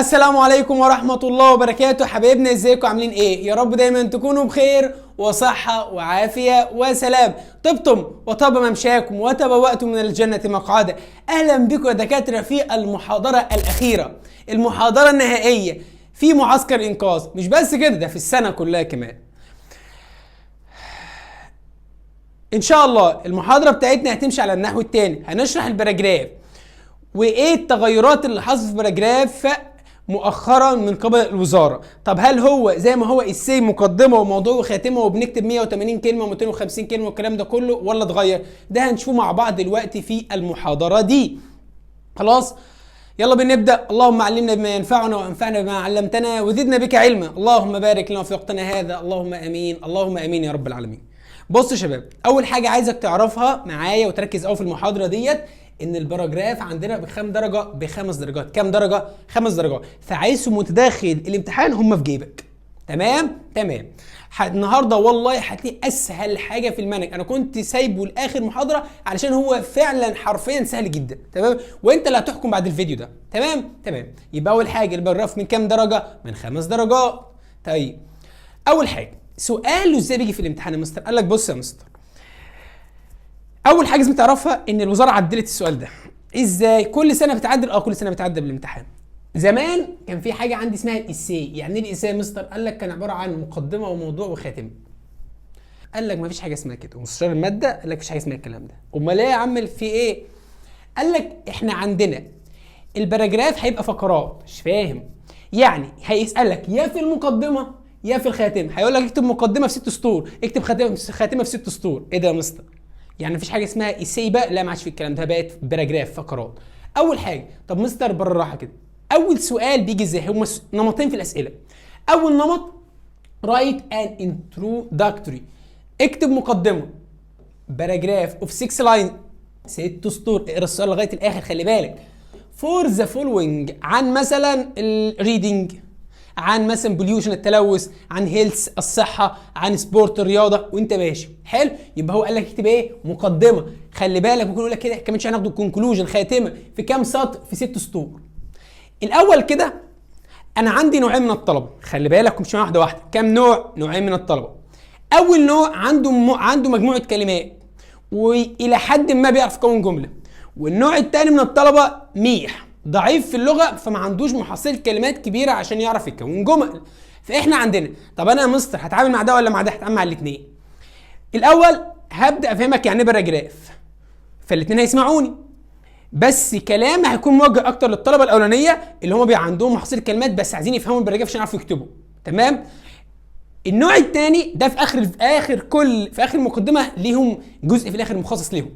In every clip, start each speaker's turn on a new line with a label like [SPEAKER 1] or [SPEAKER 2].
[SPEAKER 1] السلام عليكم ورحمة الله وبركاته. حبايبنا ازيكم عاملين ايه؟ يا رب دايما تكونوا بخير وصحة وعافية وسلام. طبتم وطاب ممشاكم وتبوأتم من الجنة مقعدا. اهلا بكم يا دكاترة في المحاضرة الاخيرة، المحاضرة النهائية في معسكر انقاذ. مش بس كده، ده في السنة كلها كمان. ان شاء الله المحاضرة بتاعتنا هتمشي على النحو التاني. هنشرح الباراجراف وايه التغيرات اللي حصلت في الباراجراف مؤخرا من قبل الوزاره. طب هل هو زي ما هو السي مقدمه وموضوع وخاتمه وبنكتب 180 كلمه و250 كلمه والكلام ده كله، ولا اتغير؟ ده هنشوفه مع بعض دلوقتي في المحاضره دي. خلاص يلا بنبدا. اللهم علمنا بما ينفعنا وانفعنا بما علمتنا وزدنا بك علما. اللهم بارك لنا في وقتنا هذا. اللهم امين اللهم امين يا رب العالمين. بصوا يا شباب، اول حاجه عايزك تعرفها معايا وتركز قوي في المحاضره ديت، ان الباراجراف عندنا بكام درجه؟ بخمس درجات. كام درجه؟ 5 درجات. فعايزهم متداخل الامتحان هم في جيبك. تمام. النهارده والله هتلاقي اسهل حاجه في المنهج. انا كنت سايبه لاخر محاضره علشان هو فعلا حرفيا سهل جدا. تمام، وانت اللي هتحكم بعد الفيديو ده. تمام. يبقى اول حاجه الباراجراف من كام درجه؟ من 5 درجات. طيب اول حاجه سؤاله ازاي بيجي في الامتحان يا مستر؟ قال لك بص يا مستر، اول حاجه لازم تعرفها ان الوزاره عدلت السؤال ده. ازاي؟ كل سنه بتعدل. كل سنه بتعدل بالامتحان. زمان كان في حاجه عندي اسمها الاساي. يعني ايه الاساي يا مستر؟ قال لك كان عباره عن مقدمه وموضوع وخاتمه. قال لك ما فيش حاجه اسمها كده. ومستشار الماده قال لك مفيش حاجه اسمها الكلام ده. امال ايه يا عم في ايه؟ قال لك احنا عندنا الباراجراف هيبقى فقرات. مش فاهم؟ يعني هيسالك يا في المقدمه يا في الخاتمه. هيقول لك اكتب مقدمه في 6 سطور، اكتب خاتمه في 6 سطور. ايه ده يا مستر؟ يعني مفيش حاجه اسمها اساي بقى؟ لا، ما عادش في الكلام ده، بقت باراجراف فقرات. اول حاجه، طب مستر بالراحه كده، اول سؤال بيجي ازاي؟ هم نمطين في الاسئله. اول نمط رايت ان انتروداكتوري، اكتب مقدمه باراجراف اوف 6 لاين، 6 سطور. اقرا السؤال لغايه الاخر، خلي بالك. فور ذا فولوينج، عن مثلا الريدنج، عن مثلا بوليوشن التلوث، عن هيلث الصحه، عن سبورت الرياضه، وانت ماشي. حلو، يبقى هو قال لك اكتب ايه؟ مقدمه. خلي بالك ممكن يقول لك كده كمان شويه هناخد الكونكلوجن، خاتمه. في كام سطر؟ في 6 سطور. الاول كده انا عندي نوعين من الطلبه. خلي بالك مش واحده واحده. كام نوع؟ نوعين من الطلبه. اول نوع عنده مجموعه كلمات والى حد ما بيعرف يكون جمله. والنوع الثاني من الطلبه ميح، ضعيف في اللغه، فما عندوش محصله كلمات كبيره عشان يعرف يكون جمل. فاحنا عندنا، طب انا يا مستر هتعامل مع ده ولا مع ده؟ هتعامل مع الاثنين. الاول هبدا افهمك يعني ايه باراجراف، فالاثنين هيسمعوني، بس كلامي هيكون موجه اكتر للطلبه الاولانيه اللي هم بيبقى عندهم محصله كلمات بس عايزين يفهموا الباراجراف عشان يعرفوا يكتبوا. تمام. النوع الثاني ده في اخر المقدمه ليهم جزء في الاخر مخصص ليهم،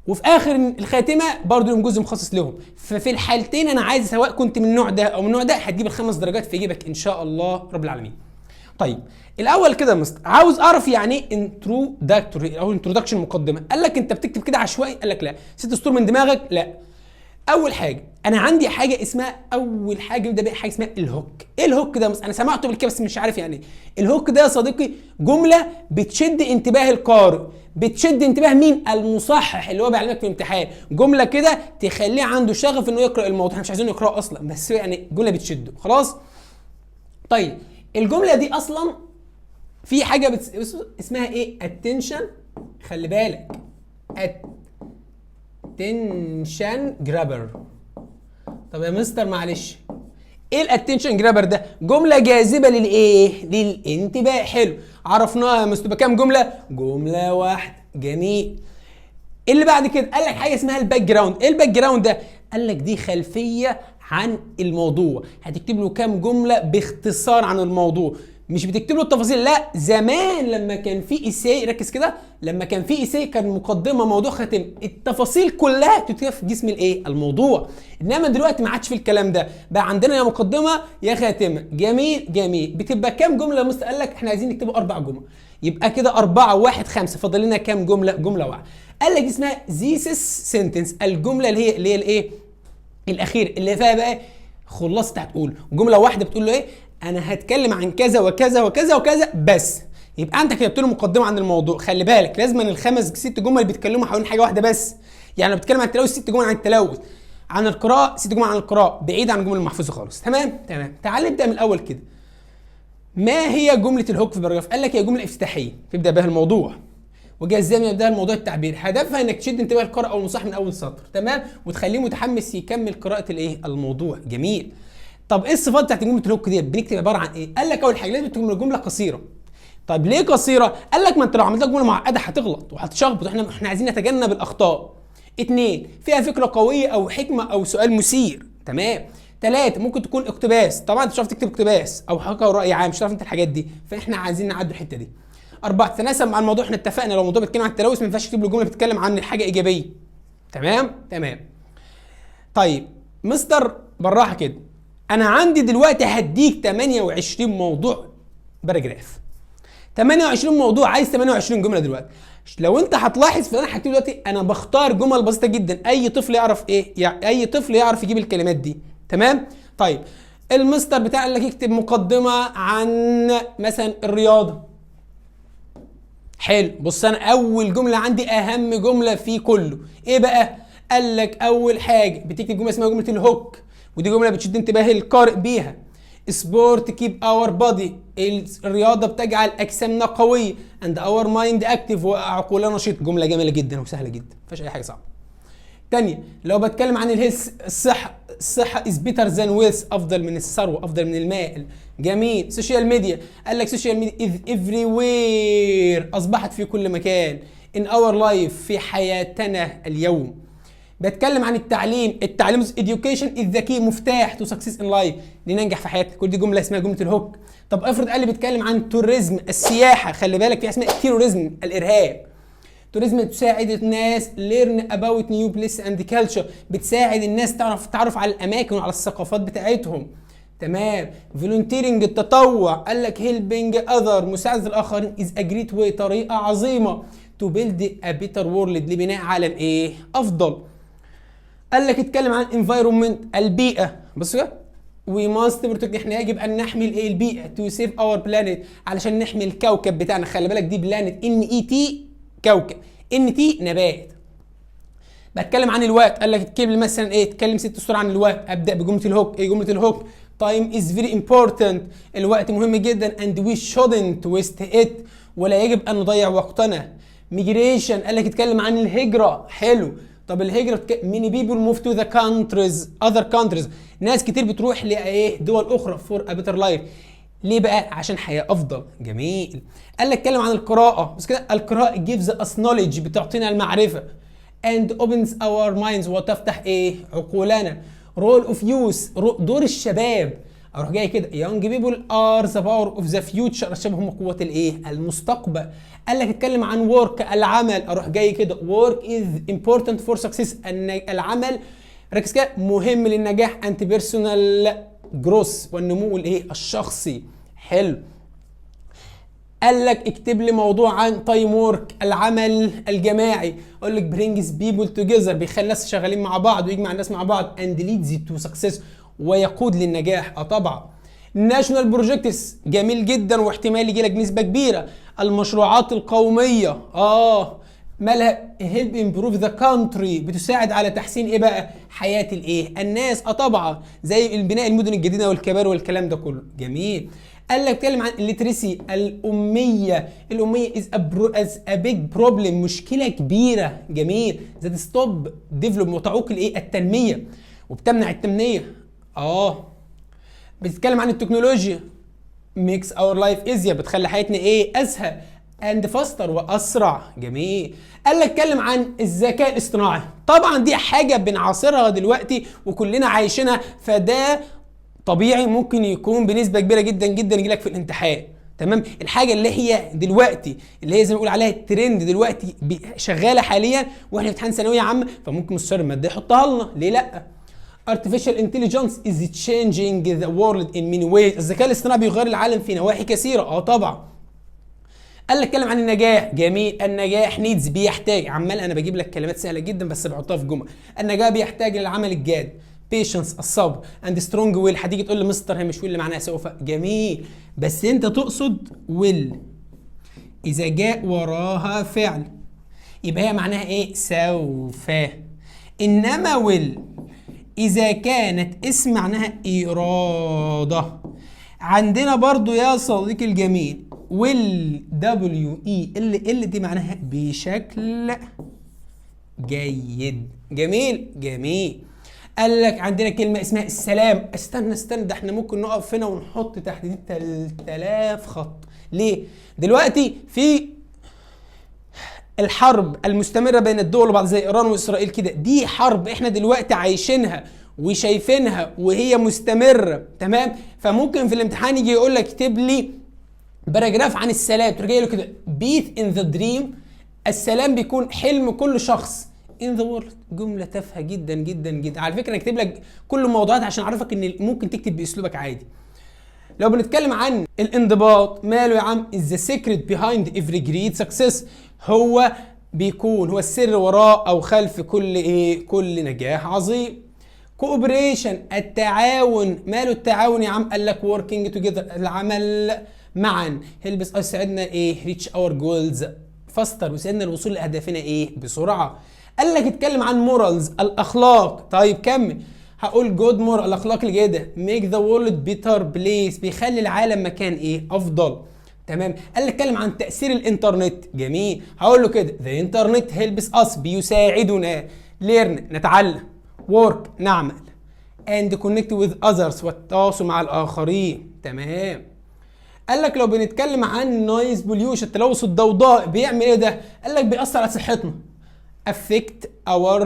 [SPEAKER 1] وفي اخر الخاتمه برضه لهم جزء مخصص لهم. ففي الحالتين انا عايز سواء كنت من النوع ده او من النوع ده هتجيب ال5 درجات في جيبك ان شاء الله رب العالمين. طيب الاول كده يا مستر عاوز اعرف يعني ايه انتروداكتوري او انترودكشن، مقدمه. قال لك انت بتكتب كده عشوائي؟ قال لك لا. 6 سطور من دماغك؟ لا. اول حاجه انا عندي حاجه اسمها، اول حاجه نبدا بيها حاجه اسمها الهوك. ايه الهوك ده؟ انا سمعته قبل كده بس مش عارف يعني ايه. الهوك ده يا صديقي جمله بتشد انتباه القارئ، بتشد انتباه مين؟ المصحح اللي هو بيعلمك في الامتحان. جمله كده تخليه عنده شغف انه يقرا الموضوع. احنا مش عايزينه يقراه اصلا، بس يعني جمله بتشده. خلاص. طيب الجمله دي اصلا في حاجه اسمها ايه؟ اتنشن. خلي بالك، اتنشن جرابر. طب يا مستر معلش، ايه الاتنشن جرابر ده؟ جمله جاذبه للايه؟ للانتباه. حلو، عرفناها يا مستر. كام جمله؟ جمله واحده. جميل. اللي بعد كده قال لك حاجه اسمها الباك جراوند. ايه الباك جراوند ده؟ قال لك دي خلفيه عن الموضوع. هتكتب له كام جمله باختصار عن الموضوع، مش بتكتب له التفاصيل. لا، زمان لما كان في اساي، ركز كده، لما كان في اساي كان مقدمه موضوع خاتم، التفاصيل كلها بتكتب في جسم الايه؟ الموضوع. انما دلوقتي ما عادش في الكلام ده، بقى عندنا يا مقدمه يا خاتمه. جميل. بتبقى كام جمله يا مستر؟ قال لك احنا عايزين نكتبه 4 جمل. يبقى كده 4 و1 5، فاضل لنا كام جمله؟ جمله واحده. قال لك اسمها ذيسس سنتنس، الجمله اللي هي الايه؟ الاخير، اللي فيها بقى خلاصه. هتقول جمله واحده بتقول له ايه؟ انا هتكلم عن كذا وكذا وكذا وكذا بس. يبقى انت كتبت له مقدمه عن الموضوع. خلي بالك لازم الخمس 6 جمل بيتكلموا حوالين حاجه واحده بس. يعني لو بتتكلم عن التلوث 6 جمل عن التلوث، عن القراءه، 6 جمل عن القراءه بعيد عن الجمل المحفوظه خالص. تمام. تعال نبدا من الاول كده. ما هي جمله الهوك في باراجراف؟ قال لك هي جمله افتتاحيه تبدا بها الموضوع وجاء يبدا الموضوع التعبير، هدفها انك تشد انتباه القارئ او المصاحب من اول سطر. تمام. وتخليه متحمس يكمل قراءه الموضوع. جميل. طب ايه الصفات بتاعت جمله الهوك دي؟ بنكتب عباره عن ايه؟ قال لك اول حاجه لازم تكون الجمله قصيره. طب ليه قصيره؟ قال لك ما انت لو عملت لك جمله معقده هتغلط وهتشخبط، احنا عايزين نتجنب الاخطاء. 2 فيها فكره قويه او حكمه او سؤال مثير. تمام. 3 ممكن تكون اقتباس، طبعا انت مش هتعرف تكتب اقتباس او حكى راي عام، مش هتعرف انت الحاجات دي، فاحنا عايزين نعدل الحته دي. 4 تتناسب مع الموضوع، احنا اتفقنا لو الموضوع بيتكلم عن التلوث ما ينفعش تكتب له جمله بتتكلم عن حاجه ايجابيه. تمام. طيب مستر بالراحه كده، انا عندي دلوقتي هديك 28 موضوع باراجراف، 28 موضوع، عايز 28 جمله دلوقتي. لو انت هتلاحظ فانا هكتب دلوقتي انا بختار جمل بسيطه جدا، اي طفل يعرف ايه، يعني اي طفل يعرف يجيب الكلمات دي. تمام. طيب المستر بتاع قال لك اكتب مقدمه عن مثلا الرياضه. حلو. بص انا اول جمله عندي اهم جمله فيه كله ايه بقى؟ قال لك اول حاجه بتكتب جمله اسمها جمله الهوك، ودي جمله بتشد انتباه القارئ بيها. سبورت كيب اور بادي، الرياضه بتجعل اجسامنا قويه، اند اور مايند اكتف، وعقولنا نشيط. جمله جميله جدا وسهله جدا ما فيهاش اي حاجه صعبه. تانية لو بتكلم عن الهيلث، الصحة is better than wealth، أفضل من الثروة، أفضل من المال. جميل. سوشيال ميديا، قال لك سوشيال ميديا is everywhere، أصبحت في كل مكان. in our life، في حياتنا اليوم. بتكلم عن التعليم، التعليم education is the key، مفتاح to success in life، لننجح في حياتنا. كل دي جملة اسمها جملة الهوك. طب افرض قال لي بيتكلم عن توريزم، السياحة، خلي بالك في اسمها تيروريزم، الإرهاب. توريزم تساعد الناس learn about new place and culture، بتساعد الناس تعرف على الاماكن وعلى الثقافات بتاعتهم. تمام. volunteering، التطوع، قال لك helping other، مساعدة الاخرين is a great way، طريقة عظيمة to build a better world، لبناء عالم ايه؟ افضل. قال لك اتكلم عن environment، البيئة. بص كده we must protect، احنا يجب ان نحمي الايه؟ البيئة to save our planet، علشان نحمي الكوكب بتاعنا. خلي بالك دي بلانت NET كوكب، NT نبات. بتكلم عن الوقت، قال لك اتكلم مثلا ايه؟ اتكلم 6 سطور عن الوقت. ابدا بجمله الهوك. ايه جمله الهوك؟ time is very important، الوقت مهم جدا and we shouldn't waste it، ولا يجب ان نضيع وقتنا. migration، قال لك اتكلم عن الهجره. حلو. طب الهجره many people move to the countries other countries، ناس كتير بتروح لايه؟ دول اخرى for a better life. ليه بقى؟ عشان حياه افضل. جميل. قال لك اتكلم عن القراءه. بس كده القراءه gives us knowledge، بتعطينا المعرفه and opens our minds، وتفتح ايه؟ عقولنا. role of youth، دور الشباب. اروح جاي كده young people are the power of the future، الشباب هم قوه الايه؟ المستقبل. قال لك اتكلم عن work، العمل. اروح جاي كده work is important for success، ان العمل ركز كده مهم للنجاح and personal growth، والنمو الايه؟ الشخصي. حلو. قال لك اكتب لي موضوع عن تايم وورك، العمل الجماعي. اقول لك برينجز بيبل توجذر، بيخلي الناس شغالين مع بعض ويجمع الناس مع بعض. اند ليدز تو سكسس، ويقود للنجاح. طبعا. ناشونال بروجكتس، جميل جدا واحتمال يجي لك نسبه كبيره. المشروعات القوميه مالها؟ هيلب امبروف ذا كونتري، بتساعد على تحسين ايه بقى؟ حياه الايه؟ الناس. طبعا زي بناء المدن الجديده والكبار والكلام ده كله. جميل. قال لك اتكلم عن الليترسي، الاميه. الاميه از ا بيج بروبلم، مشكله كبيره. جميل. ذات ستوب ديفلوب، وتعوق الايه؟ التنميه، وبتمنع التنميه. بتتكلم عن التكنولوجيا، ميكس اور لايف ايزيا، بتخلي حياتنا ايه؟ اسهل اند فاستر، واسرع. جميل. قال لك اتكلم عن الذكاء الاصطناعي. طبعا دي حاجه بنعاصرها دلوقتي وكلنا عايشينها، فده طبيعي ممكن يكون بنسبه كبيره جدا جدا يجي لك في الامتحان. تمام. الحاجه اللي هي دلوقتي اللي هي زي ما بنقول عليها الترند دلوقتي شغاله حاليا واحنا في امتحان ثانويه عامه، فممكن مستشار الماده يحطها لنا. ليه لا؟ artificial intelligence is changing the world in many ways، الذكاء الاصطناعي بيغير العالم في نواحي كثيره. طبعا. قال لك اتكلم عن النجاح. جميل. النجاح نيدز، بيحتاج. عمال انا بجيب لك كلمات سهله جدا بس بحطها في جمل. النجاح بيحتاج للعمل الجاد، patience الصبر، and strong will. هتيجي تقول لي مستر هي مش will اللي معناها سوف. جميل. بس انت تقصد will اذا جاء وراها فعل يبقى هي معناها ايه؟ سوف. انما will إذا كانت اسم معناها إرادة. عندنا برضو يا صديقي الجميل ال دي معناها بشكل جيد. جميل جميل. قال لك عندنا كلمة اسمها السلام. استنى ده احنا ممكن نقف هنا ونحط تحت دي 3000 خط. ليه؟ دلوقتي في الحرب المستمرة بين الدول وبعض زي إيران وإسرائيل كده، دي حرب احنا دلوقتي عايشينها وشايفينها وهي مستمرة، تمام؟ فممكن في الامتحان يجي يقول لك اكتب لي باراجراف عن السلام، ترجع له كده بيت ان ذا دريم. السلام بيكون حلم كل شخص in the world. جملة تافهة جدا جدا جدا. على فكرة انا اكتب لك كل الموضوعات عشان اعرفك ان ممكن تكتب باسلوبك عادي. لو بنتكلم عن الانضباط، ماله يا عم؟ is the secret behind every great success. هو بيكون هو السر وراء او خلف كل نجاح عظيم. كوبريشن، التعاون. ماله التعاون يا عم؟ قال لك working together، العمل معا. هيلبس يساعدنا reach our goals faster، ويساعدنا الوصول لاهدافنا بسرعه. قال لك اتكلم عن مورالز، الاخلاق. طيب كمل. هقول جود مورال، الاخلاق الجيده. ميك ذا وورلد بيتر بليس، بيخلي العالم مكان افضل. تمام. قال لك اتكلم عن تاثير الانترنت. جميل. هقول له كده ذا انترنت هيلبس اس، بيساعدنا. ليرن، نتعلم. ورك، نعمل. اند كونكت وذ اذرز، والتواصل مع الاخرين. تمام. قال لك لو بنتكلم عن نويز بوليوشن، التلوث الضوضائي، بيعمل ايه ده؟ قال لك بيأثر على صحتنا. affect our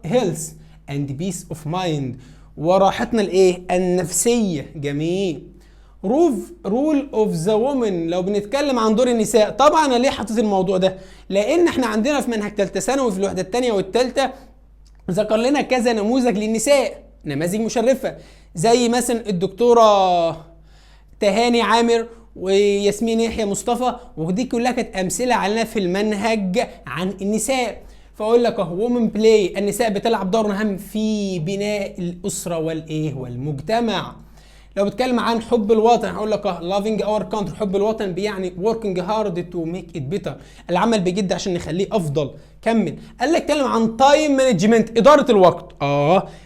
[SPEAKER 1] health and peace of mind، وراحتنا النفسية. جميل. rule of the woman، لو بنتكلم عن دور النساء. طبعا انا ليه حطيت الموضوع ده؟ لان احنا عندنا في منهج ثالثه ثانوي في الوحده الثانيه والثالثه ذكر لنا كذا نموذج للنساء، نماذج مشرفة، زي مثلا الدكتورة تهاني عامر وياسمين يحيى مصطفى، ودي كلها كانت امثله علينا في المنهج عن النساء. فاقول لك اهو وومن بلاي، النساء بتلعب دور مهم في بناء الاسره والمجتمع. لو بتكلم عن حب الوطن هقول لك loving our country، حب الوطن بيعني working hard to make it better، العمل بجد عشان نخليه افضل. كمل. قال لك اتكلم عن تايم مانجمنت، اداره الوقت.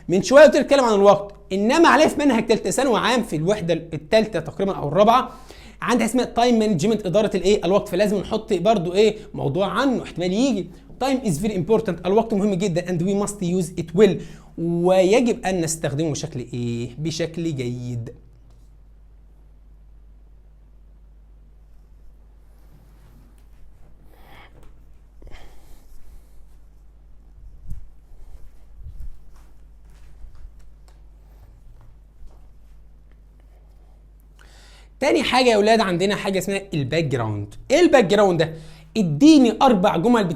[SPEAKER 1] من شويه قلت اتكلم عن الوقت، انما عليه في منهج ثالثه ثانوي عام في الوحده الثالثه تقريبا او الرابعه عندها اسمها تايم مانجمنت، اداره الوقت. فلازم نحط برضو موضوع عنه احتمال يجي. تايم از فيري امبورتنت، الوقت مهم جدا and we must use it well، ويجب ان نستخدمه بشكل جيد. تاني حاجه يا اولاد عندنا حاجه اسمها الباك جراوند. ايه الباك جراوند ده؟ اديني 4 جمل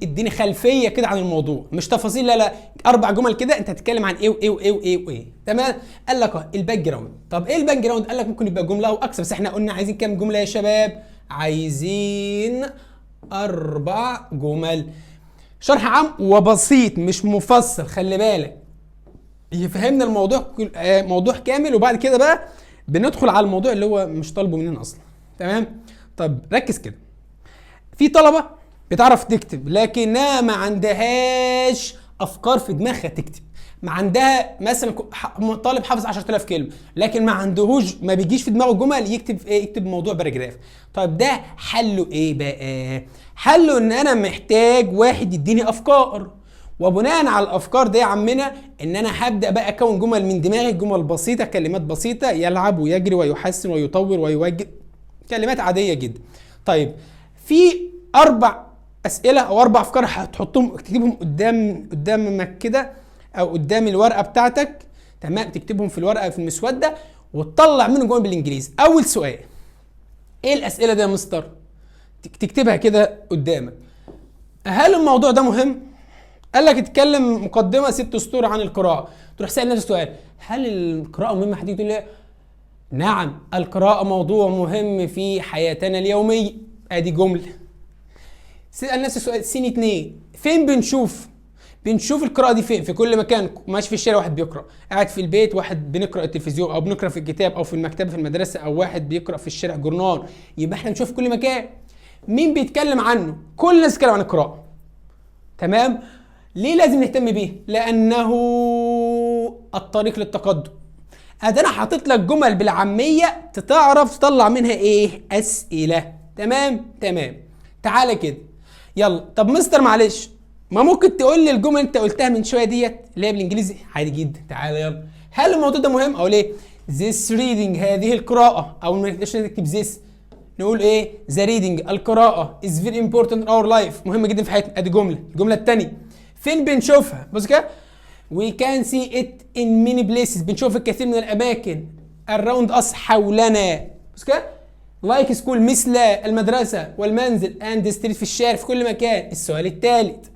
[SPEAKER 1] اديني خلفيه كده عن الموضوع، مش تفاصيل، لا 4 جمل كده انت هتتكلم عن ايه وايه وايه وايه وايه. تمام. قال لك الباك جراوند. طب ايه الباك جراوند؟ قال لك ممكن يبقى جمله او اكثر، بس احنا قلنا عايزين كام جمله يا شباب؟ عايزين 4 جمل. شرح عام وبسيط مش مفصل، خلي بالك يفهمنا الموضوع موضوع كامل، وبعد كده بقى بندخل على الموضوع اللي هو مش طالبه مننا اصلا. تمام. طب ركز كده، في طلبه بتعرف تكتب لكنها ما عندهاش افكار في دماغها تكتب. ما عندها مثلا طالب حافظ 10000 كلمه لكن ما بيجيش في دماغه جمل يكتب موضوع باراجراف. طيب ده حله ايه بقى؟ حله ان انا محتاج واحد يديني افكار، وبناء على الافكار دي يا عمنا ان انا هبدا بقى اكون جمل من دماغي، جمل بسيطه، كلمات بسيطه، يلعب ويجري ويحسن ويطور ويوجه، كلمات عاديه جدا. طيب في 4 اسئله او 4 افكار هتحطهم تكتبهم قدامك كده او قدام الورقه بتاعتك. تمام. تكتبهم في الورقه في المسوده وتطلع منهم جمل بالانجليزي. اول سؤال، ايه الاسئله دي يا مستر؟ تكتبها كده قدامك. هل الموضوع ده مهم؟ قال لك اتكلم مقدمه 6 سطور عن القراءه. تروح سأل نفسك السؤال، هل القراءه مهمه؟ هتيجي تقول لي نعم القراءه موضوع مهم في حياتنا اليوميه. ادي جمله. سأل نفسك السؤال سين 2، فين بنشوف القراءه دي فين؟ في كل مكان. ماشي في الشارع واحد بيقرا، قاعد في البيت واحد بنقرا التلفزيون او بنقرا في الكتاب، او في المكتبه في المدرسه، او واحد بيقرا في الشارع جورنال. يبقى احنا بنشوف في كل مكان. مين بيتكلم عنه؟ كل الناس بتتكلم عن القراءه. تمام. ليه لازم نهتم بيه؟ لانه الطريق للتقدم. ادي انا حاطط لك جمل بالعاميه تعرف تطلع منها ايه؟ اسئله. تمام تمام. تعالى كده يلا. طب مستر معلش، ما ممكن تقول لي الجمل انت قلتها من شويه ديت اللي هي بالانجليزي؟ عادي جدا. تعالى يلا. هل الموضوع ده مهم؟ اقول ايه؟ this reading، هذه القراءه. او ما نقدرش نكتب this، نقول ايه؟ the reading، القراءه is very important in our life، مهمه جدا في حياتنا. ادي جمله. الجمله الثانيه فين بنشوفها؟ بص كده، we can see it in many places، بنشوف الكثير من الاماكن around us، حولنا. بص كده، like school، مثل المدرسه والمنزل and street، في الشارع، في كل مكان. السؤال الثالث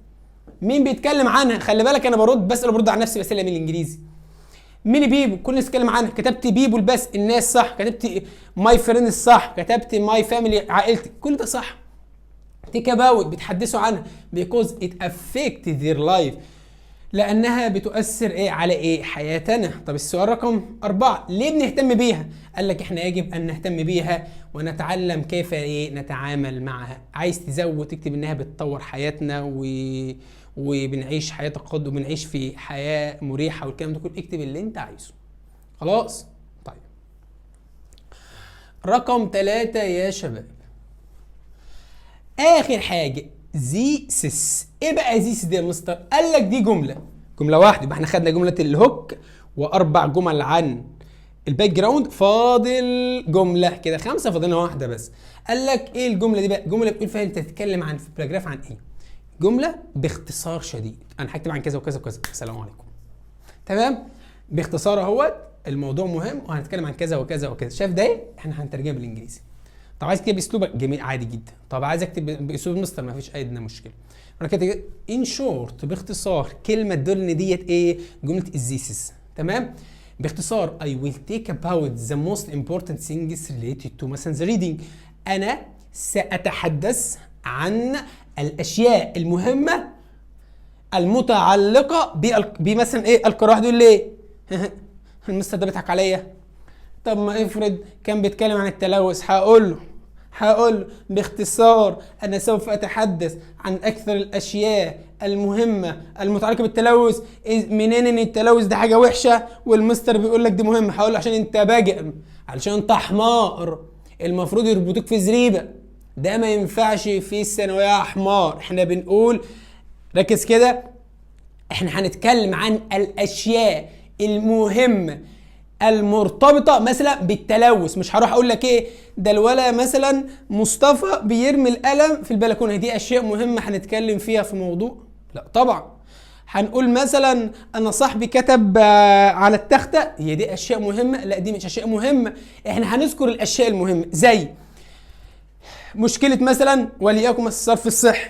[SPEAKER 1] مين بيتكلم عنها؟ خلي بالك انا برد عن نفسي بسألها من الانجليزي. ميني بيبو، كل الناس بتتكلم عنها. كتبت بيبو بس، الناس صح. كتبت ماي فريندز صح. كتبت ماي فاميلي، عائلتي. كل ده صح. تيك اباوت، بيتحدثوا عنها because it affects their life، لانها بتؤثر ايه على ايه؟ حياتنا. طب السؤال رقم 4 ليه بنهتم بيها؟ قال لك احنا يجب ان نهتم بيها ونتعلم كيف ايه نتعامل معها. عايز تزود تكتب انها بتطور حياتنا وبنعيش حياه تقدم وبنعيش في حياه مريحه والكلام ده كله، اكتب اللي انت عايزه. خلاص؟ طيب رقم 3 يا شباب، اخر حاجه زيسس. ايه بقى زيسس دي يا مستر؟ قال لك دي جمله واحده. يبقى احنا خدنا جمله الهوك واربع جمل عن الباك جراوند، فاضل جمله كده 5، فاضلنا واحده بس. قال لك ايه الجمله دي بقى؟ جمله بتقول فيها انت تتكلم عن في الباراجراف عن ايه؟ جمله باختصار شديد، انا هكتب عن كذا وكذا وكذا، السلام عليكم. تمام؟ باختصار اهوت الموضوع مهم وهنتكلم عن كذا وكذا وكذا. شايف ده ايه؟ احنا هنترجمها بالانجليزي. طب عايز تكتب باسلوبك جميل عادي جدا. طب عايز اكتب باسلوب مستر، ما فيش اي مشكله. انا كاتب ان شورت، باختصار. كلمه تدل ان ديت ايه؟ جمله الزيسس. تمام؟ باختصار I will take about the most important things related to مثلا the reading. انا ساتحدث عن الاشياء المهمه المتعلقه بمثلا ايه؟ القراءه. دول ليه؟ المستر ده بيضحك عليا. طب ما افرض كان بيتكلم عن التلوث، هقول له باختصار انا سوف اتحدث عن اكثر الاشياء المهمه المتعلقه بالتلوث. منين ان التلوث ده حاجه وحشه والمستر بيقول لك دي مهمه؟ هقول له عشان انت باجئ، علشان انت حمار، المفروض يربطوك في زريبه. ده ما ينفعش في الثانويه يا حمار. احنا بنقول ركز كده، احنا هنتكلم عن الاشياء المهمه المرتبطه مثلا بالتلوث. مش هروح اقول لك ايه ده الولا مثلا مصطفى بيرمي القلم في البلكونه، دي اشياء مهمه هنتكلم فيها في موضوع؟ لا طبعا. هنقول مثلا انا صاحبي كتب على التخته، هي دي اشياء مهمه؟ لا دي مش اشياء مهمه. احنا هنذكر الاشياء المهمه زي مشكله مثلا وليكن الصرف الصحي،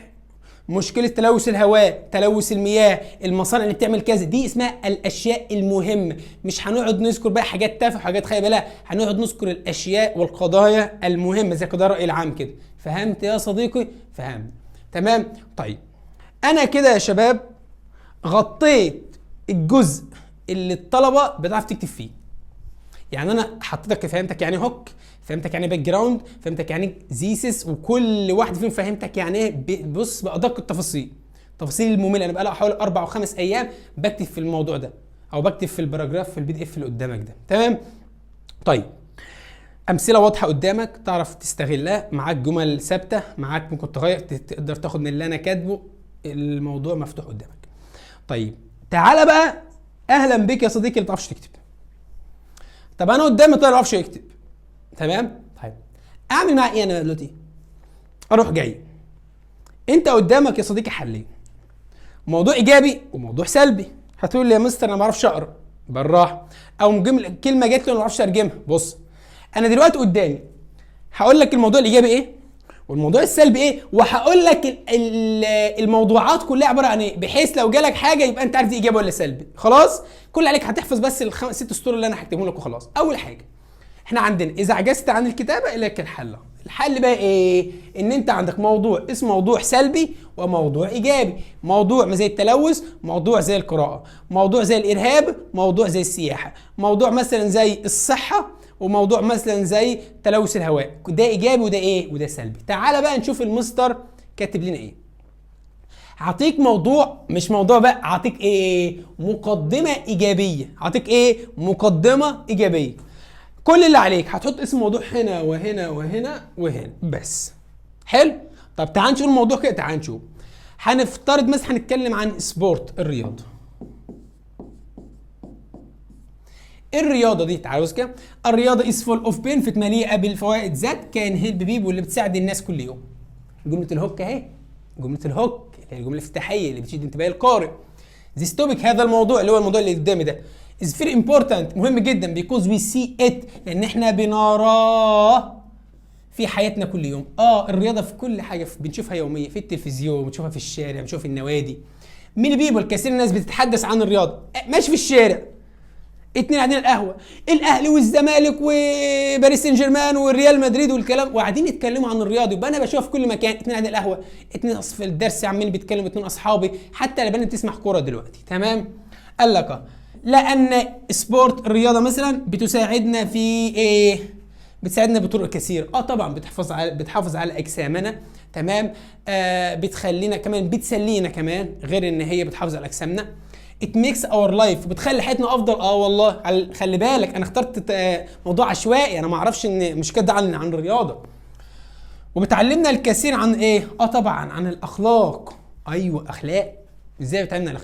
[SPEAKER 1] مشكله تلوث الهواء، تلوث المياه، المصانع اللي بتعمل كذا. دي اسمها الاشياء المهمه. مش هنقعد نذكر بقى حاجات تافهه وحاجات خايبه، لا هنقعد نذكر الاشياء والقضايا المهمه زي قضايا الراي العام كده. فهمت يا صديقي؟ فهمت. تمام. طيب انا كده يا شباب غطيت الجزء اللي الطلبه بتعرف تكتب فيه. يعني انا حطيتك، فهمتك يعني هوك، فهمتك يعني باك جراوند، فهمتك يعني زيسس، وكل واحد فيهم فهمتك يعني ايه. بص بادق التفاصيل، التفاصيل الممله. انا بقى حوالي 4 أو 5 ايام بكتب في الموضوع ده، او بكتب في الباراجراف في الPDF اللي قدامك ده. تمام. طيب امثله واضحه قدامك تعرف تستغلها. معاك جمل ثابته، معاك ممكن تغير، تقدر تاخد من اللي انا كاتبه. الموضوع مفتوح قدامك. طيب تعالى بقى، اهلا بك يا صديقي اللي ما بتعرفش تكتب. طب انا قدامي طالب ما بيعرفش يكتب. تمام. طيب اعمل معاه ايه انا دلوقتي؟ اروح جاي، انت قدامك يا صديقي حلين، موضوع ايجابي وموضوع سلبي. هتقول لي يا مستر انا ما بعرفش اقرا، بالراحه. او كلمه جت لي انا ما بعرفش ارجمها. بص انا دلوقتي قدامي هقول لك الموضوع الايجابي ايه والموضوع السلبي ايه، وهقول لك الموضوعات كلها عباره عن ايه، بحيث لو جالك حاجه يبقى انت عارف دي ايجابي ولا سلبي. خلاص؟ كل عليك هتحفظ بس ال6 سطور اللي انا هكتبهم لك وخلاص. اول حاجه احنا عندنا اذا عجزت عن الكتابه اليك الحل. الحل بقى ايه؟ ان انت عندك موضوع اسمه موضوع سلبي وموضوع ايجابي. موضوع زي التلوث، موضوع زي القراءه، موضوع زي الارهاب، موضوع زي السياحه، موضوع مثلا زي الصحه، وموضوع مثلا زي تلوث الهواء. ده ايجابي وده ايه؟ وده سلبي. تعالى بقى نشوف المستر كاتب لنا ايه. هعطيك موضوع، مش موضوع بقى، هعطيك ايه؟ مقدمه ايجابيه. هعطيك ايه؟ مقدمه ايجابيه. كل اللي عليك هتحط اسم الموضوع هنا وهنا وهنا وهنا بس. حلو. طب تعال نشوف الموضوع كده، تعال نشوف. هنفترض مثلا هنتكلم عن سبورت، الرياضه. الرياضه دي تعالوا كده، الرياضه از فول اوف بينفيت، مليئه بالفوائد ذات كان هيلب بيبول، اللي بتساعد الناس كل يوم. جمله الهوك اهي، جمله الهوك اللي هي الجمله الافتتاحيه اللي بتشد انتباه القارئ. This topic، هذا الموضوع اللي هو الموضوع اللي قدامي ده، is very important، مهم جدا، because we see it، لان احنا بنراه في حياتنا كل يوم. الرياضه في كل حاجه بنشوفها يوميا، في التلفزيون، بنشوفها في الشارع، بنشوفها في النوادي. many people، كثير من الناس بتتحدث عن الرياضه، ماشي في الشارع، اتنين قاعدين القهوه، الاهلي والزمالك وباريس سان جيرمان والريال مدريد والكلام، وقاعدين يتكلموا عن الرياضه. يبقى انا بشوف في كل مكان اتنين قاعدين القهوه، اتنين في الدرس عمالين بيتكلموا، اتنين اصحابي، حتى البنات بتسمع كوره دلوقتي. تمام. قال لك لان سبورت، الرياضه مثلا، بتساعدنا في ايه؟ بتساعدنا بطرق كثيره. طبعا بتحافظ على اجسامنا. تمام. بتخلينا كمان، بتسلينا كمان، غير ان هي بتحافظ على اجسامنا. it makes our life، بتخلي حياتنا افضل. والله خلي بالك انا اخترت موضوع عشوائي، انا ما اعرفش ان مش كده عن الرياضه. وبتعلمنا الكثير عن ايه؟ طبعا عن الاخلاق. ايوه، اخلاق. ازاي بتعلمنا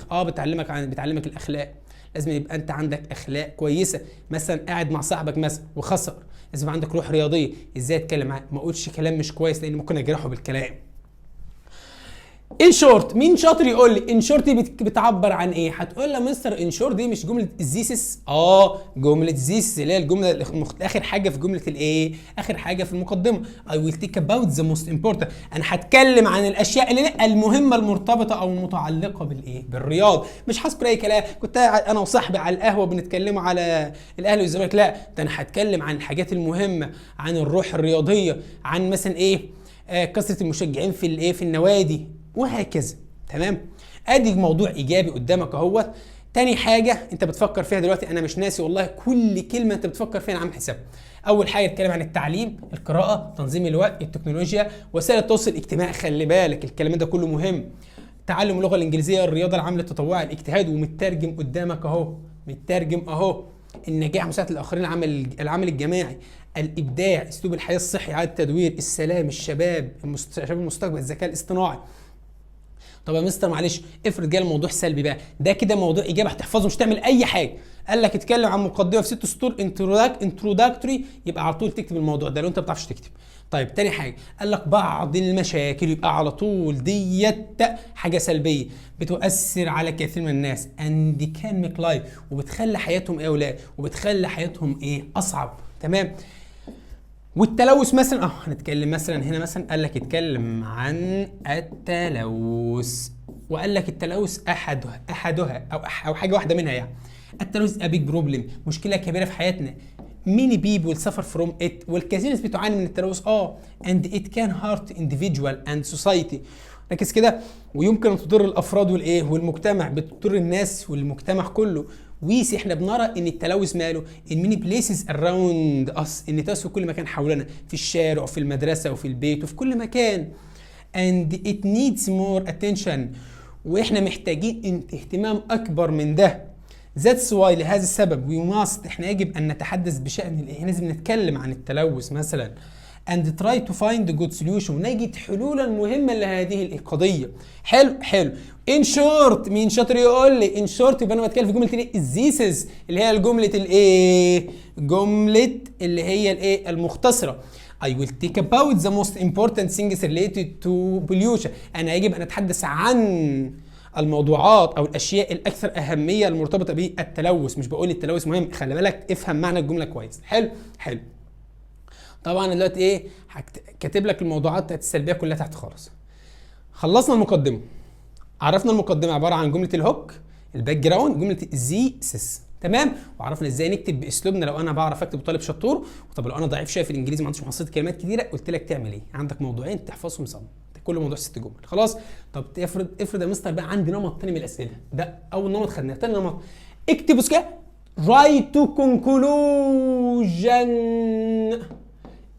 [SPEAKER 1] بتعلمك الاخلاق. لازم يبقى انت عندك اخلاق كويسه. مثلا قاعد مع صاحبك مثلا وخسر، لازم يبقى عندك روح رياضيه. ازاي اتكلم معاه، ما اقولش كلام مش كويس لان ممكن اجرحه بالكلام. ان شورت، مين شاطر يقول لي ان شورت دي بتعبر عن ايه؟ هتقول لي مستر ان شورت دي مش جمله زيسس. جمله زيسس اللي هي الجمله اخر حاجه في جمله الايه؟ اخر حاجه في المقدمه. I will take about the most important، انا هتكلم عن الاشياء اللي المهمه المرتبطه او المتعلقه بالايه؟ بالرياض. مش هذكر اي كلام كنت انا وصاحبي على القهوه بنتكلموا على الاهلي والزمالك، لا، ده انا هتكلم عن الحاجات المهمه، عن الروح الرياضيه، عن مثلا ايه؟ كثره المشجعين في الايه؟ في النوادي، وهكذا. تمام. ادي موضوع ايجابي قدامك اهوت. تاني حاجه انت بتفكر فيها دلوقتي، انا مش ناسي والله كل كلمه انت بتفكر فيها، انا عامل حساب. اول حاجه اتكلم عن التعليم، القراءه، تنظيم الوقت، التكنولوجيا، وسائل التواصل الاجتماعي. خلي بالك الكلام ده كله مهم. تعلم اللغه الانجليزيه، الرياضه، العمل التطوعي، الاجتهاد، ومترجم قدامك اهو، مترجم اهو. النجاح، مساعده الاخرين، العمل الجماعي، الابداع، اسلوب الحياه الصحي، اعاده التدوير، السلام، الشباب المستقبل، الذكاء الاصطناعي. طب يا مستر معلش، افرض جالي موضوع سلبي بقى، ده كده موضوع ايجابي هتحفظه، مش تعمل اي حاجه. قال لك اتكلم عن مقدمه في 6 سطور، انتروداكتوري، يبقى على طول تكتب الموضوع ده لو انت ما بتعرفش تكتب. طيب تاني حاجه، قال لك بعض المشاكل، يبقى على طول ديت حاجه سلبيه بتؤثر على كثير من الناس and can make life، وبتخلي حياتهم ايه ولا، وبتخلي حياتهم ايه؟ اصعب. تمام. والتلوث مثلا، هنتكلم مثلا هنا، مثلا قال لك اتكلم عن التلوث، وقال لك التلوث احدها او حاجه واحده منها يعني. التلوث a big problem، مشكله كبيره في حياتنا. many people suffer from it، والكثير ناس بتعاني من التلوث. and it can hurt individual and society. ركز كده. ويمكن ان تضر الافراد والايه؟ والمجتمع، بتضر الناس والمجتمع كله. ويسي احنا بنرى ان التلوث ماله in many places around us، ان التلوث في كل مكان حولنا، في الشارع وفي المدرسه وفي البيت وفي كل مكان. and it needs more attention، واحنا محتاجين اهتمام اكبر من ده. that's why، لهذا السبب we must، احنا يجب ان نتحدث بشان الايه؟ لازم نتكلم عن التلوث مثلا and try to find a good solution، ونجد حلولا مهمه لهذه القضيه. حلو. in short، مين شاطر يقول لي in short؟ يبقى انا بتكلم في جمله الايه؟ الزيسز، اللي هي الجمله الايه؟ جمله اللي هي الايه؟ المختصره. I will take about the most important things related to pollution، انا يجب ان اتحدث عن الموضوعات او الاشياء الاكثر اهميه المرتبطه بالتلوث. مش بقول التلوث مهم، خلي بالك افهم معنى الجمله كويس. حلو. طبعا انا دلوقتي ايه؟ كاتب لك الموضوعات السلبيه كلها تحت خالص. خلصنا المقدمه، عرفنا المقدمه عباره عن جمله الهوك، الباك جراوند، جمله الزيسس. تمام. وعرفنا ازاي نكتب باسلوبنا لو انا بعرف اكتب طالب شطور. وطب لو انا ضعيف شويه في الانجليزي، ما عنديش محصله كلمات كتيره، قلت لك تعمل ايه؟ عندك موضوعين تحفظهم صم، كل موضوع 6 جمل. خلاص. طب افرض يا مستر بقى عندي نمط تاني من الاسئله. ده اول نمط خدناه. تاني نمط، اكتب كده رايت تو كونكلوجن،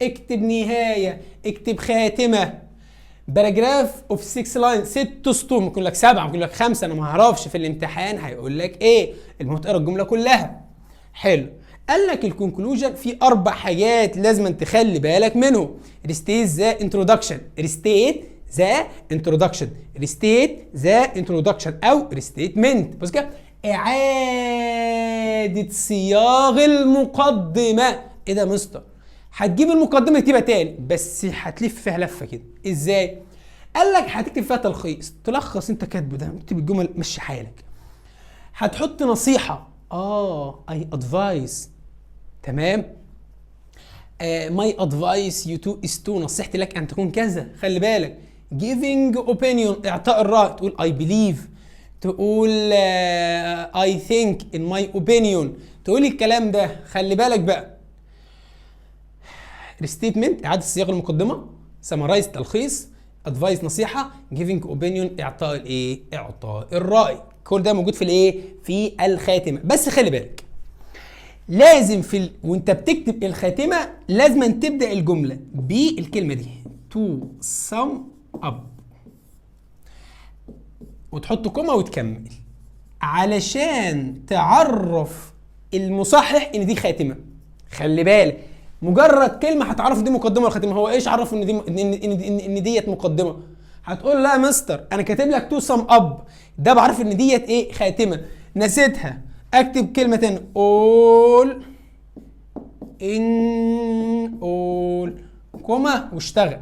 [SPEAKER 1] اكتب نهايه، اكتب خاتمه. باراجراف اوف 6 لاين 6 سطور، ممكن يقول لك 7 ممكن يقول لك 5، انا ما اعرفش في الامتحان هيقول لك ايه. المهم تقرا الجمله كلها. حلو. قال لك الكونكلوجن في 4 حاجات لازم تخلي بالك منهم. ريستيت ذا انترودكشن، ريستيت ذا انترودكشن، ريستيت ذا انترودكشن او ريستيتمنت. بص كده، اعاده صياغ المقدمه. ايه ده يا مستر؟ هتجيب المقدمه تكتبها تاني بس هتلف فيها لفه كده. ازاي؟ قال لك هتكتب فيها تلخيص، تلخص انت كاتبه ده، اكتب الجمل مشي حالك. هتحط نصيحه، اي ادفايس، تمام. ماي ادفايس يو تو از تو، نصيحتي لك ان تكون كذا، خلي بالك. giving opinion، اعطاء الراي، تقول I believe، تقول I think in my opinion، تقول الكلام ده. خلي بالك بقى. restatement اعاده صياغه المقدمه، summarize تلخيص، advice نصيحه، giving opinion اعطاء الايه؟ اعطاء الراي. كل ده موجود في الايه؟ في الخاتمه. بس خلي بالك لازم وانت بتكتب الخاتمه لازم تبدا الجمله بالكلمه دي to sum up وتحط كوما وتكمل علشان تعرف المصحح ان دي خاتمه. خلي بالك مجرد كلمه هتعرف دي مقدمه ولا خاتمه. هو ايش عرف ان دي ان ديت مقدمه؟ هتقول لا يا مستر انا كاتب لك تو سم اب، ده بعرف ان ديت ايه؟ خاتمه. نسيتها، اكتب كلمه تانية all in all كوما واشتغل.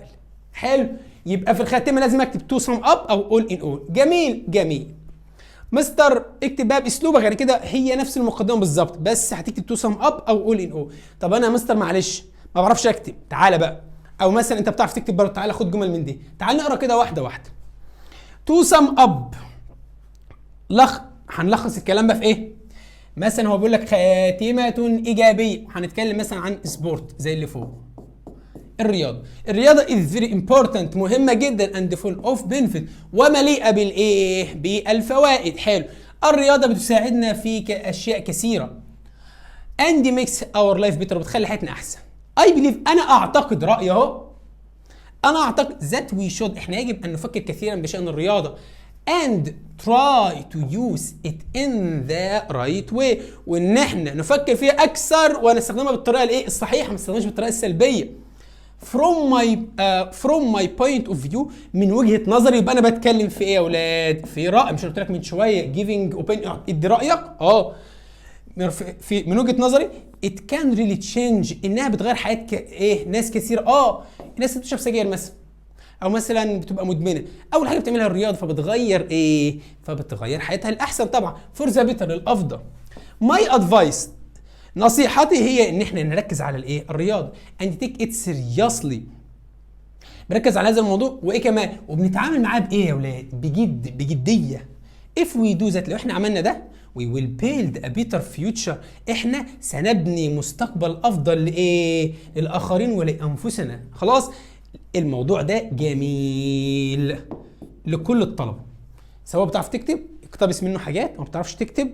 [SPEAKER 1] حلو. يبقى في الخاتمه لازم اكتب تو سم اب او all in all. جميل جميل. مستر اكتب بقى باسلوبك غير كده، هي نفس المقدمه بالظبط بس هتكتب تو سم اب او all in all. طب انا يا مستر معلش ما بعرفش اكتب، تعالى بقى. او مثلا انت بتعرف تكتب برضه، تعالى خد جمل من دي. تعال نقرا كده واحده واحده. تو سم اب هنلخص الكلام بقى في ايه؟ مثلا هو بيقول لك خاتمه ايجابيه، هنتكلم مثلا عن سبورت زي اللي فوق. الرياضه is very important، مهمه جدا and full of benefit، ومليئه بالايه؟ بالفوائد. حلو. الرياضه بتساعدنا في اشياء كثيره and makes our life better، بتخلي حياتنا احسن. I believe، انا اعتقد، رايي اهو، انا اعتقد that we should، احنا يجب ان نفكر كثيرا بشان الرياضه and try to use it in the right way، وان احنا نفكر فيها اكثر ونستخدمها بالطريقه الايه؟ الصحيحه، ما نستخدمهاش بالطريقه السلبيه. from my point of view، من وجهه نظري. يبقى انا بتكلم في ايه يا اولاد؟ في راي. مش قلت لك من شويه giving opinion، ادي رايك. من وجهه نظري it can really change، انها بتغير حياه ايه؟ ناس كثير. الناس اللي بتشرب سجاير مثلا، او مثلا بتبقى مدمنه، اول حاجه بتعملها الرياضه، فبتغير ايه؟ فبتغير حياتها الاحسن طبعا، فور ذا بيتر، للافضل. ماي ادفايس، نصيحتي هي ان احنا نركز على الايه؟ الرياضه and take it seriously، بنركز على هذا الموضوع. وايه كمان؟ وبنتعامل معاه بايه يا اولاد؟ بجديه. if we do that، لو احنا عملنا ده we will build a better future، احنا سنبني مستقبل افضل لايه؟ للاخرين ولانفسنا. خلاص. الموضوع ده جميل لكل الطلبه، سواء بتعرف تكتب اقتبس منه حاجات، ما بتعرفش تكتب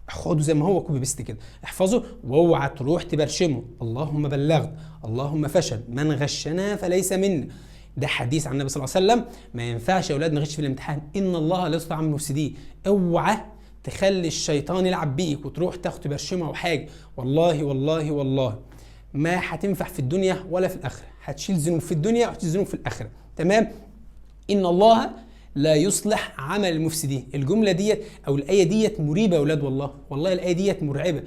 [SPEAKER 1] خده زي ما هو كوبي بيست كده، احفظه واوعى تروح تبرشمه. اللهم بلغت، اللهم فشل، من غشنا فليس منا. ده حديث عن النبي صلى الله عليه وسلم. ما ينفعش يا اولاد نغش في الامتحان، ان الله لا يصلح عن المفسدين. اوعى تخلي الشيطان يلعب بيك وتروح تاخد تبرشمه او حاجه. والله والله والله ما هتنفع في الدنيا ولا في الاخره، هتشيل ذنوب في الدنيا وهتشيل ذنوب في الاخره. تمام. ان الله لا يصلح عمل المفسدين. الجمله ديت او الايه ديت مريبه يا اولاد، والله والله الايه ديت مرعبه.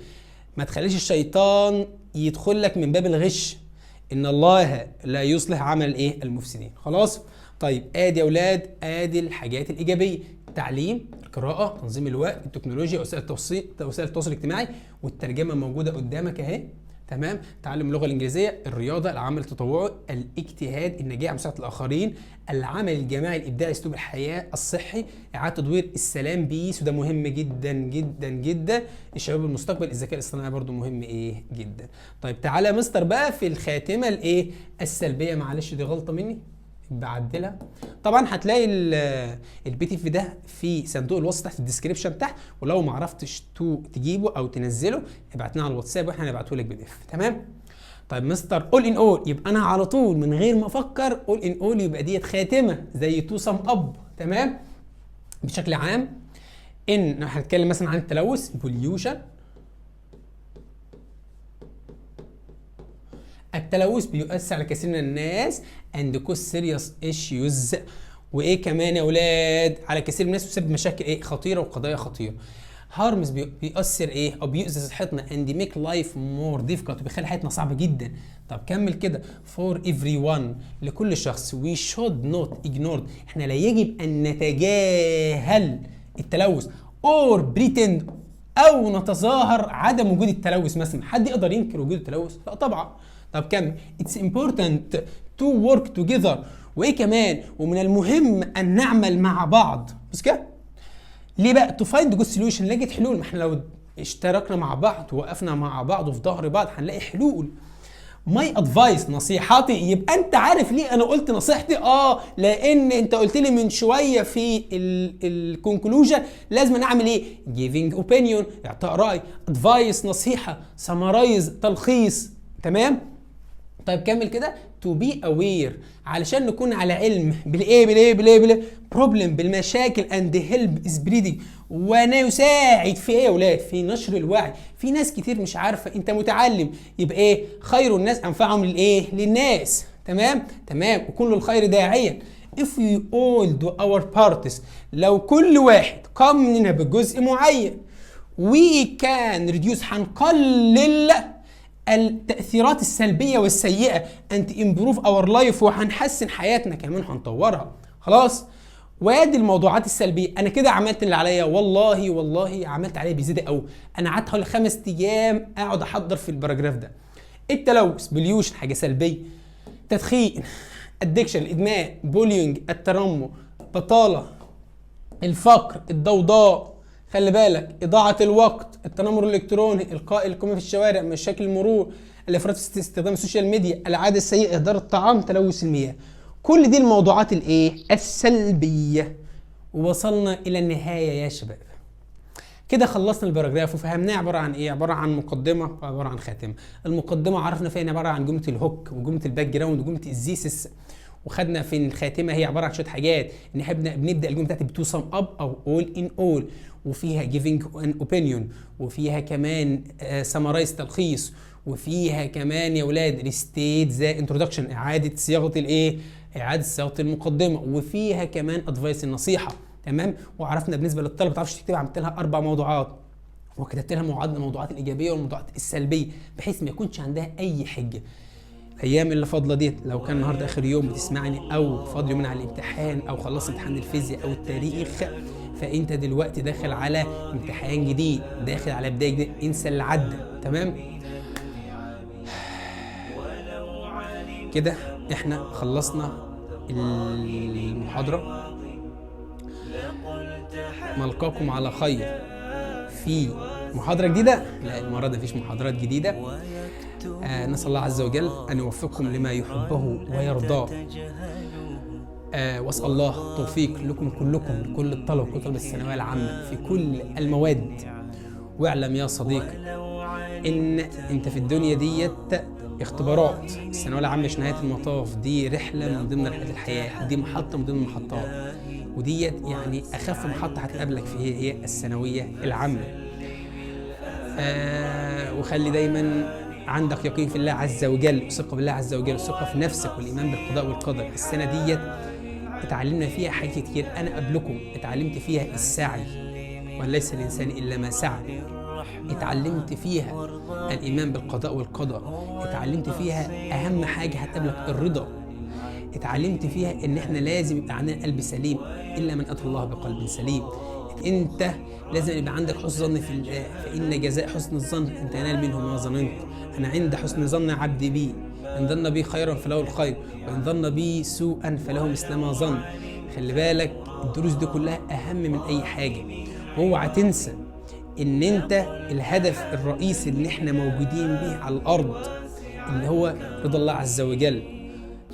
[SPEAKER 1] ما تخليش الشيطان يدخل لك من باب الغش. ان الله لا يصلح عمل ايه؟ المفسدين. خلاص. طيب ادي يا اولاد، ادي الحاجات الايجابيه: التعليم، القراءه، تنظيم الوقت، التكنولوجيا، وسائل التواصل الاجتماعي، والترجمه موجوده قدامك اهي. تمام. تعلم اللغه الانجليزيه، الرياضه، العمل التطوعي، الاجتهاد، النجاح، مساعده الاخرين، العمل الجماعي، الابداع، اسلوب الحياه الصحي، اعاده تدوير، السلام، بيس، وده مهم جدا جدا جدا. الشباب المستقبل، الذكاء الاصطناعي برضو مهم ايه؟ جدا. طيب تعالى يا مستر بقى في الخاتمه الايه؟ السلبيه. معلش دي غلطه مني، بعدلها. طبعا هتلاقي البي تي اف ده في صندوق الوصف تحت الديسكربشن تحت، ولو ما عرفتش تجيبه او تنزله ابعت لنا على الواتساب واحنا هنبعته لك PDF. تمام. طيب مستر اول ان اول، يبقى انا على طول من غير ما افكر اول ان اول يبقى ديت خاتمه زي تو سم اب. تمام. بشكل عام ان هنتكلم مثلا عن التلوث بوليوشن. التلوث بيؤثر على كثير من الناس and cause serious issues. وايه كمان يا اولاد؟ على كثير من الناس بيسبب مشاكل ايه خطيره وقضايا خطيره. هارمز بيأثر ايه او بيؤذي صحتنا and make life more difficult، بيخلي حياتنا صعبه جدا. طب كمل كده for everyone، لكل شخص. we should not ignore، احنا لا يجب ان نتجاهل التلوث or pretend او نتظاهر عدم وجود التلوث. مثلا حد يقدر ينكر وجود التلوث؟ لا طبعا. طب كمل it's important to work together، وايه كمان؟ ومن المهم ان نعمل مع بعض. بس كده ليه بقى؟ to find good solution، نلاقي حلول. ما احنا لو اشتركنا مع بعض ووقفنا مع بعض وفي ظهر بعض هنلاقي حلول. ماي ادفايس، نصيحتي. يبقى انت عارف ليه انا قلت نصيحتي؟ لان انت قلت لي من شويه في الكونكلوجن لازم نعمل ايه؟ giving opinion، اعطاء راي. ادفايس، نصيحه. سمرايز، تلخيص. تمام. طيب كمل كده to be aware، علشان نكون على علم بالايه بروبلم، بالمشاكل and help spreading، ونساعد في ايه يا اولاد؟ في نشر الوعي. في ناس كتير مش عارفه. انت متعلم، يبقى ايه؟ خير الناس انفعهم للايه؟ للناس. تمام. وكل الخير داعيا. if we all do our parts، لو كل واحد قام مننا بجزء معين we can reduce، هنقلل التأثيرات السلبية والسيئة and improve our life، وهنحسن حياتنا كمان، هنطورها. خلاص. وادي الموضوعات السلبية، انا كده عملت اللي عليا. والله عملت عليا بزيادة قوي. انا قعدت حوالي 5 ايام اقعد احضر في الباراجراف ده. التلوث بوليوشن حاجة سلبية. تدخين، ادكشن، الادمان، بولينج، التنمر، بطالة، الفقر، الضوضاء، خلي بالك، إضاعة الوقت، التنمر الإلكتروني، إلقاء القمامة في الشوارع، مشاكل المرور، الإفراط في استخدام السوشيال ميديا، العادة السيئة، إهدار الطعام، تلوث المياه. كل دي الموضوعات الإيه؟ السلبية. ووصلنا إلى النهاية يا شباب. كده خلصنا الباراجراف وفهمناه عبارة عن إيه؟ عبارة عن مقدمة وعبارة عن خاتمة. المقدمة عرفنا فيها عبارة عن جملة الهوك وجملة الباك جراوند وجملة الزيسس. وخدنا في الخاتمه هي عباره عن شويه حاجات، ان احنا بنبدا الجمله بتاعتي بتو سم اب او اول ان اول، وفيها giving an opinion، وفيها كمان summarize تلخيص، وفيها كمان يا ولاد restate the introduction، اعاده صياغه الايه؟ اعاده صياغه المقدمه، وفيها كمان advice النصيحه. تمام. وعرفنا بالنسبه للطلبه ما تعرفش تكتبها، عملت لها 4 موضوعات، وكتبت لها الموضوعات الايجابيه والموضوعات السلبيه بحيث ما يكونش عندها اي حجه. الايام اللي فاضله ديت، لو كان النهارده اخر يوم بتسمعني او فاضل يومين على الامتحان او خلصت امتحان الفيزياء او التاريخ، فانت دلوقتي داخل على امتحان جديد، داخل على بدايه جديده. انسى اللي عدى. تمام. كده احنا خلصنا المحاضره. نلقاكم على خير في محاضره جديده. لا، المره دي مفيش محاضرات جديده. نسأل الله عز وجل أن يوفقكم لما يحبه ويرضاه. وأسأل الله التوفيق لكم كلكم، لكل الطلبة، كل طلبة الثانوية العامة في كل المواد. واعلم يا صديقي إن أنت في الدنيا ديت اختبارات. الثانوية العامة مش نهاية المطاف، دي رحلة من ضمن رحلات الحياة، دي محطة من ضمن المحطات، وديت يعني أخف محطة هتقابلك فيها هي الثانوية العامة. وخلي دايما عندك يقين في الله عز وجل، وثقة بالله عز وجل، وثقة في نفسك، والإيمان بالقضاء والقدر. السنة ديت اتعلمنا فيها حاجات كتير. أنا قبلكم اتعلمت فيها السعي، وليس الإنسان إلا ما سعى. اتعلمت فيها الإيمان بالقضاء والقدر. اتعلمت فيها أهم حاجة هتقابلك الرضا. اتعلمت فيها إن إحنا لازم يبقى عندنا قلب سليم، إلا من أتى الله بقلب سليم. انت لازم يبقى عندك حسن ظن في الله، فإن جزاء حسن الظن أن تنال منه ما ظننت. أنا عند حسن ظن عبدي بي، إن ظن بي خيرا فله الخير، وإن ظن بي سوءا فله مثل ما ظن. خلي بالك الدروس دي كلها أهم من أي حاجة. واوعى تنسى إن أنت الهدف الرئيسي اللي إحنا موجودين به على الأرض اللي هو رضا الله عز وجل.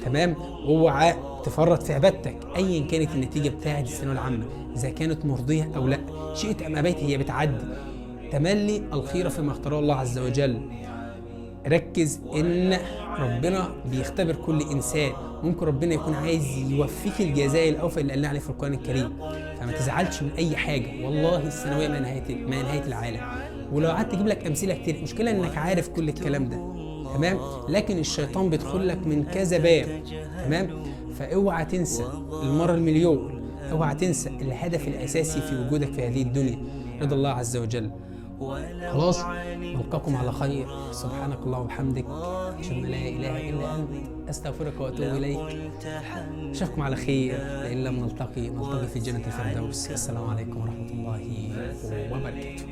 [SPEAKER 1] تمام. واوعى تفرط في عبادتك ايا كانت النتيجه بتاعه الثانويه العامه، اذا كانت مرضيه او لا، شئت ام ابيت هي بتعدي. تملي الخير فيما اختاره الله عز وجل. ركز ان ربنا بيختبر كل انسان، ممكن ربنا يكون عايز يوفيك الجزاء الاوفى اللي قال عليه في القران الكريم. فما تزعلش من اي حاجه، والله الثانويه ما نهايه العالم. ولو قعدت اجيب لك امثله كتير، المشكله انك عارف كل الكلام ده، تمام، لكن الشيطان بيدخل لك من كذا باب، تمام. فاوعى تنسى المره المليون، اوعى تنسى الهدف الاساسي في وجودك في هذه الدنيا، رضا الله عز وجل. خلاص، نلقاكم على خير. سبحانك اللهم وبحمدك، اشهد ان لا اله الا انت، استغفرك واتوب اليك. اشوفكم على خير، لئن لم نلتقي في جنة الفردوس. السلام عليكم ورحمة الله وبركاته.